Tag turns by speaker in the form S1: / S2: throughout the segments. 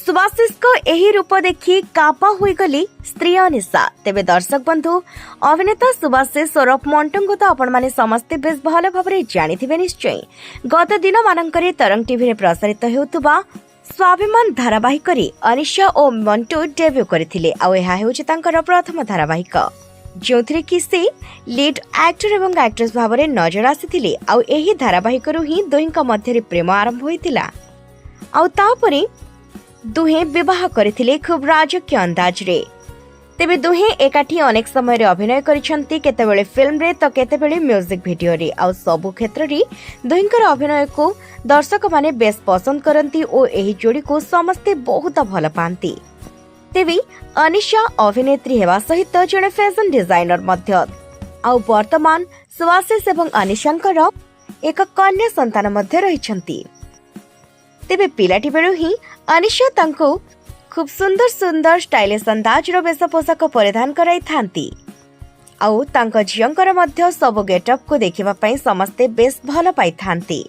S1: सुभाशिष को एही रूप देखि कापा हुई गली स्त्री अनिशा। तेबे दर्शक बंधु अभिनेता सुभाशिष ओरफ मंटू को तो आपण माने समस्ते बेस भल भाव जानिथिबे निश्चय। गत दिन मानकरे तरंग टीवी रे प्रसारित हेउतबा स्वाभिमान धारावाहिक अनिशा और मंटू डेब्यू करथिले। आ एहा हेउछि तांकर प्रथम धारावाहिक जोथिरे कि से लीड एक्टर एवं एक्ट्रेस भाव में नजर आसीथिले। आ एही धारावाहिक ही दुहिंक मध्य प्रेम आरंभ होइतिला। आ तापरे दुहे विवाह करथिले खूब राजकीय अंदाज रे। तेबे दुहे एकाठी अनेक समय रे अभिनय करिसंती, केतेबेले फिल्म रे तो केतेबेले म्यूजिक वीडियो रे। आ सबु क्षेत्र रे दुहिंकर अभिनय को दर्शक माने बेस पसंद करंती और एही जोड़ी को समस्ते बहुत भल पांती। तेबे अनिशा अभिनेत्री हेबा सहित जणे फैशन डिजाइनर मध्य। आ वर्तमान सुभाशिष एवं अनिशांकर एक कन्या संतान मध्य रहिसंती। तेबे पिलाटी बेलू ही अनिशा तांको खूब सुंदर सुंदर स्टाइलिश अंदाज रो वेश पोशाक परिधान कराई थांती। आउ तांको झियंकर मध्य सब गेटअप को देखिबा पई समस्ते बेस भल पाई थांती।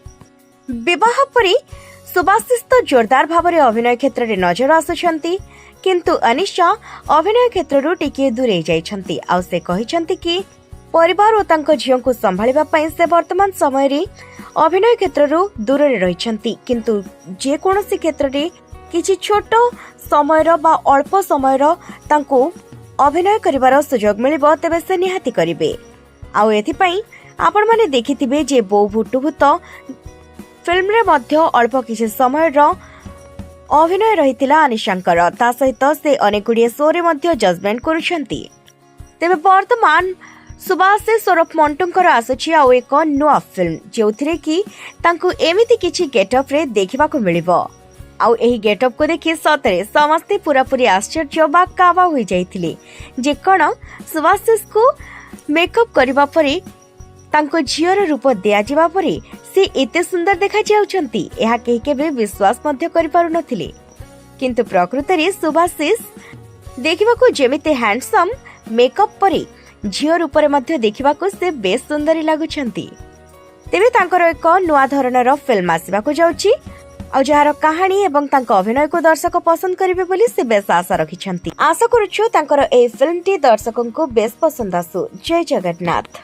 S1: विवाह परी सुभाशिष तो जोरदार भाव रे अभिनय क्षेत्र रे नजर आसुछंती, किंतु अनिशा अभिनय क्षेत्र रो टिके दूरे जाइछंती। आउ से कहिछंती कि परिवार और तांको झियो को संभाळिबा पई से वर्तमान समय रे अभिनय क्षेत्र रो दूर रे रहिछंती, किंतु जे कोनोसी क्षेत्र रे किछि छोट समय रो बा अल्प समय रो तांको अभिनय करिवार सुजोग मिलिबो तेबे से निहाती करिवे। आउ एथि पई आपण माने देखिथिबे जे बो भुटुभूत फिल्म रे मध्य अल्प किछि समय रो अभिनय रहितिला अनिशांकर। ता सहित से अनेक गुडिये शो रे मध्य जजमेंट करूछंती। तेबे वर्तमान सुभाशिष ओरफ मंटूंकर आसुछि आ एक नुआ फिल्म जोथिरे कि तांको एमिति किछि गेटअप रे देखिबा को मिलिबो। आउ एही गेटअप को देखि सतरे समस्ते पूरापूरी आश्चर्य बा काबा होई जाइथिले जे कोन सुभाशिष को मेकअप करबा परे तांको झियर रूप दिया जिबा परे से एते सुंदर देखा जाउछंती। एहा केहि केबे विश्वास मध्य करि पारु नथिले, किंतु प्रकृति रे सुभाशिष देखिबा को जेमिते हैंडसम मेकअप परे झियो रूपरे मध्य देखिबा को से बेस सुंदरी लागुछंती। तेबे तांकर एक नुआ धरणर फिल्म आसीबा को जाउची आ जहार कहानी एवं तांको अभिनय को दर्शक पसंद करिवे बोली से बेस आशा रखिछंती। आशा करूछु तांकर ए फिल्म टी दर्शकन को बेस पसंद आसु। जय जगन्नाथ।